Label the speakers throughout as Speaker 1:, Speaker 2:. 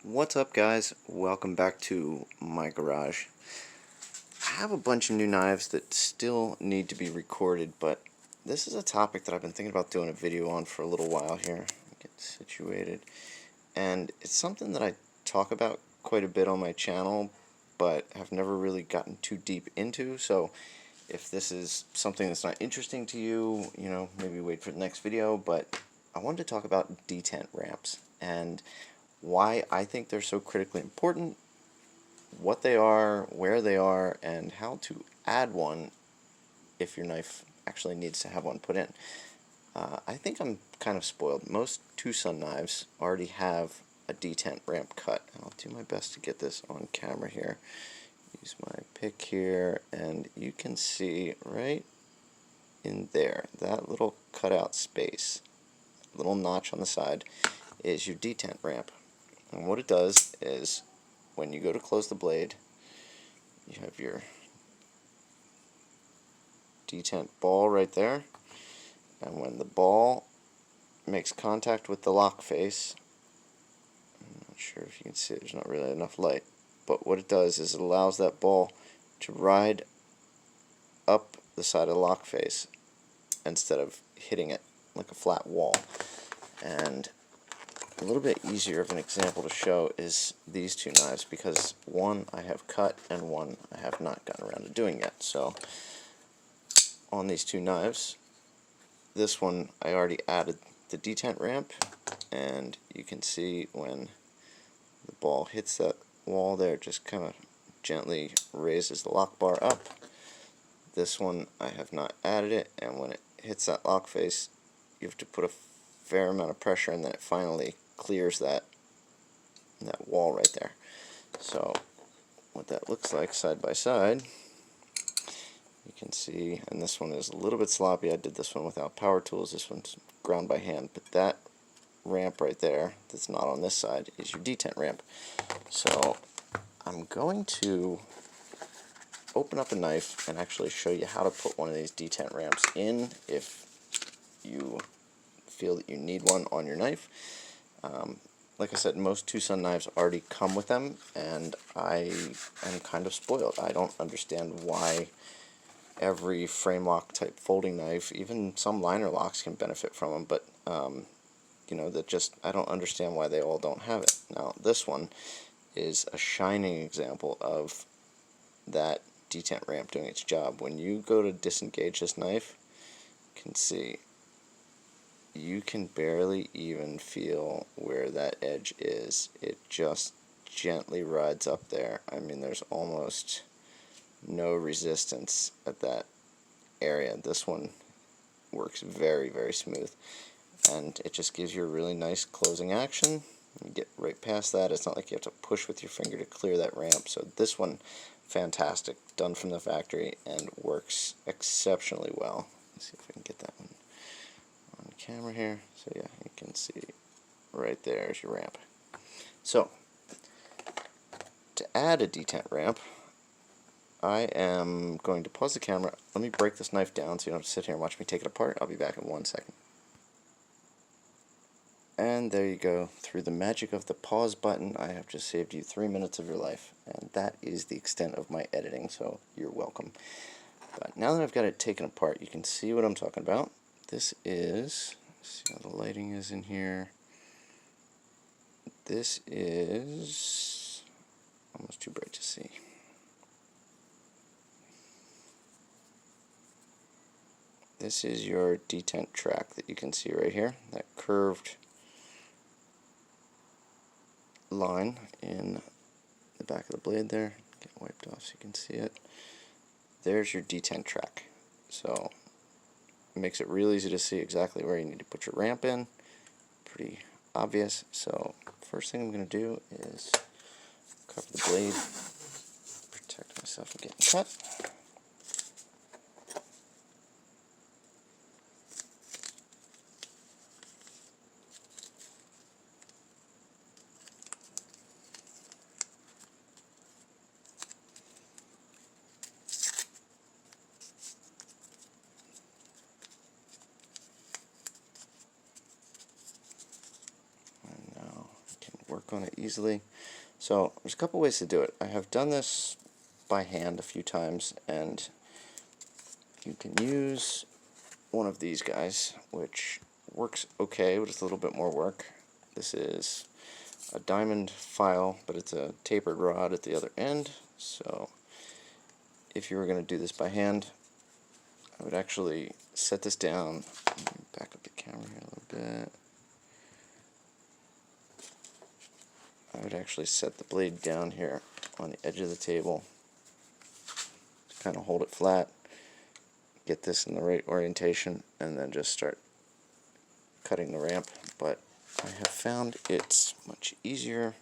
Speaker 1: What's up, guys? Welcome back to my garage. I have a bunch of new knives that still need to be recorded, but this is a topic that I've been thinking about doing a video on for a little while here. Get situated. And it's something that I talk about quite a bit on my channel, but have never really gotten too deep into. So if this is something that's not interesting to you, maybe wait for the next video. But I wanted to talk about detent ramps and why I think they're so critically important, what they are, where they are, and how to add one if your knife actually needs to have one put in. I think I'm kind of spoiled. Most two-son knives already have a detent ramp cut. I'll do my best to get this on camera here. Use my pick here, and you can see right in there, that little cutout space, little notch on the side, is your detent ramp. And what it does is, when you go to close the blade, you have your detent ball right there, and when the ball makes contact with the lock face, I'm not sure if you can see it, there's not really enough light, but what it does is it allows that ball to ride up the side of the lock face instead of hitting it like a flat wall. And a little bit easier of an example to show is these two knives, because one I have cut and one I have not gotten around to doing yet. So on these two knives, this one I already added the detent ramp, and you can see when the ball hits that wall there, it just kind of gently raises the lock bar up. This one I have not added it, and when it hits that lock face, you have to put a fair amount of pressure, and then it finally clears that wall right there. So what that looks like side by side, you can see, and this one is a little bit sloppy. I did this one without power tools. This one's ground by hand, but that ramp right there that's not on this side is your detent ramp. So I'm going to open up a knife and actually show you how to put one of these detent ramps in if you feel that you need one on your knife. Like I said, most two-son knives already come with them, and I am kind of spoiled. I don't understand why every frame lock type folding knife, even some liner locks, can benefit from them, but I don't understand why they all don't have it. Now this one is a shining example of that detent ramp doing its job. When you go to disengage this knife, you can see you can barely even feel where that edge is. It just gently rides up there. I mean, there's almost no resistance at that area. This one works very, very smooth, and it just gives you a really nice closing action. You get right past that. It's not like you have to push with your finger to clear that ramp. So this one, fantastic, done from the factory, and works exceptionally well. Let's see if I can get that one on camera here. So yeah, you can see right there is your ramp. So to add a detent ramp, I am going to pause the camera. Let me break this knife down so you don't have to sit here and watch me take it apart. I'll be back in 1 second. And there you go. Through the magic of the pause button, I have just saved you 3 minutes of your life. And that is the extent of my editing, so you're welcome. But now that I've got it taken apart, you can see what I'm talking about. This is, let's see how the lighting is in here. This is almost too bright to see. This is your detent track that you can see right here, that curved line in the back of the blade there. Get it wiped off so you can see it. There's your detent track. So it makes it real easy to see exactly where you need to put your ramp in. Pretty obvious. So first thing I'm going to do is cover the blade, protect myself from getting cut. work on it easily. So there's a couple ways to do it. I have done this by hand a few times, and you can use one of these guys, which works okay, but it's a little bit more work. This is a diamond file, but it's a tapered rod at the other end. So if you were going to do this by hand, I would actually set this down. Let me back up the camera here a little bit. I would actually set the blade down here on the edge of the table to kind of hold it flat, get this in the right orientation, and then just start cutting the ramp. But I have found it's much easier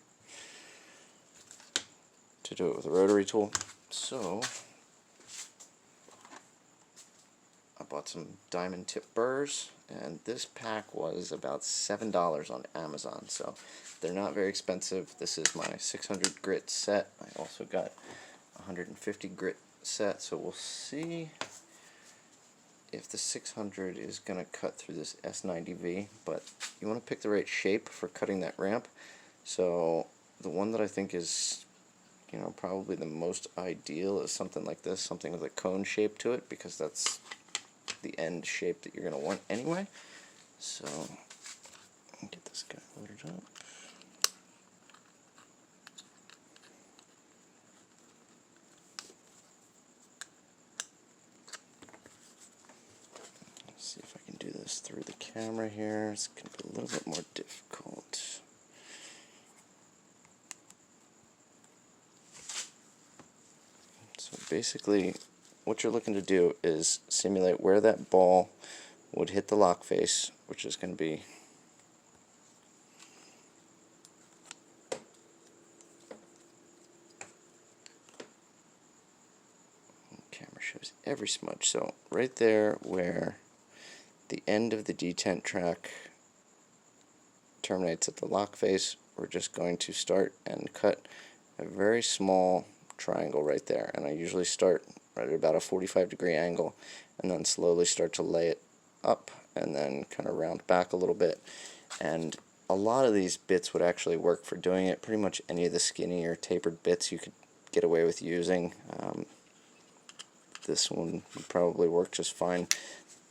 Speaker 1: to do it with a rotary tool. So I bought some diamond tip burrs, and this pack was about $7 on Amazon, so they're not very expensive. This is my 600 grit set. I also got 150 grit set, so we'll see if the 600 is going to cut through this S90V, but you want to pick the right shape for cutting that ramp. So the one that I think is, you know, probably the most ideal is something like this, something with a cone shape to it, because that's the end shape that you're going to want anyway. So get this guy loaded up. Let's see if I can do this through the camera here. It's going to be a little bit more difficult. So basically what you're looking to do is simulate where that ball would hit the lock face, which is going to be camera shows every smudge. So right there where the end of the detent track terminates at the lock face, we're just going to start and cut a very small triangle right there. And I usually start right at about a 45-degree angle and then slowly start to lay it up and then kind of round back a little bit. And a lot of these bits would actually work for doing it. Pretty much any of the skinny or tapered bits you could get away with using. This one would probably work just fine.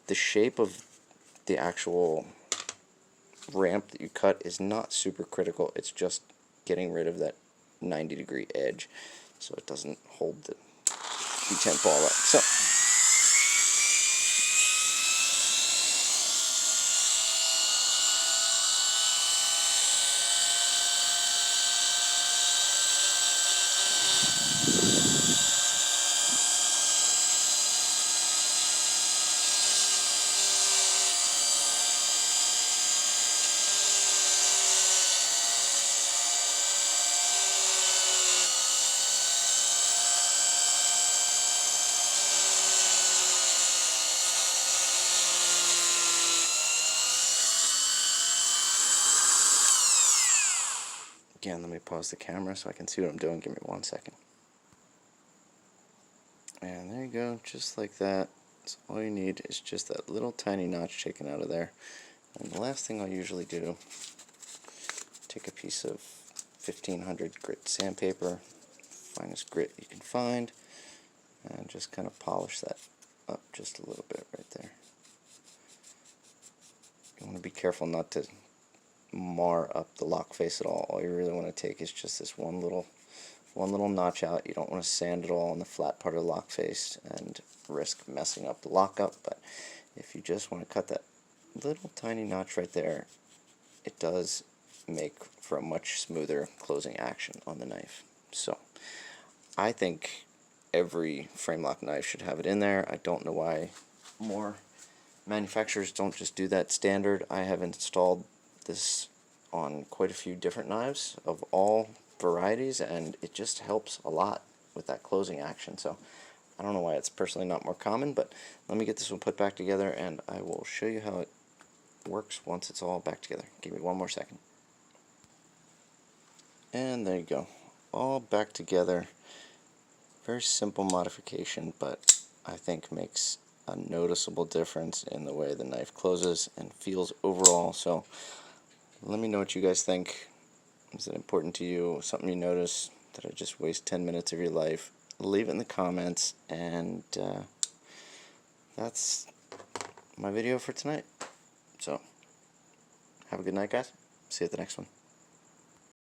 Speaker 1: The shape of the actual ramp that you cut is not super critical. It's just getting rid of that 90-degree edge so it doesn't hold the detent ball up. So again, let me pause the camera so I can see what I'm doing. Give me 1 second. And there you go, just like that. So all you need is just that little tiny notch taken out of there. And the last thing I'll usually do, take a piece of 1500 grit sandpaper, finest grit you can find, and just kind of polish that up just a little bit right there. You want to be careful not to mar up the lock face at all. All you really want to take is just this one little notch out. You don't want to sand it all on the flat part of the lock face and risk messing up the lockup, but if you just want to cut that little tiny notch right there, it does make for a much smoother closing action on the knife. So I think every frame lock knife should have it in there. I don't know why more manufacturers don't just do that standard. I have installed this on quite a few different knives of all varieties, and it just helps a lot with that closing action. So I don't know why it's personally not more common, but let me get this one put back together and I will show you how it works once it's all back together. Give me 1 more second. And there you go, all back together. Very simple modification, but I think makes a noticeable difference in the way the knife closes and feels overall. So let me know what you guys think. Is it important to you? Something you notice that I just waste 10 minutes of your life? Leave it in the comments, and that's my video for tonight. So, have a good night, guys. See you at the next one.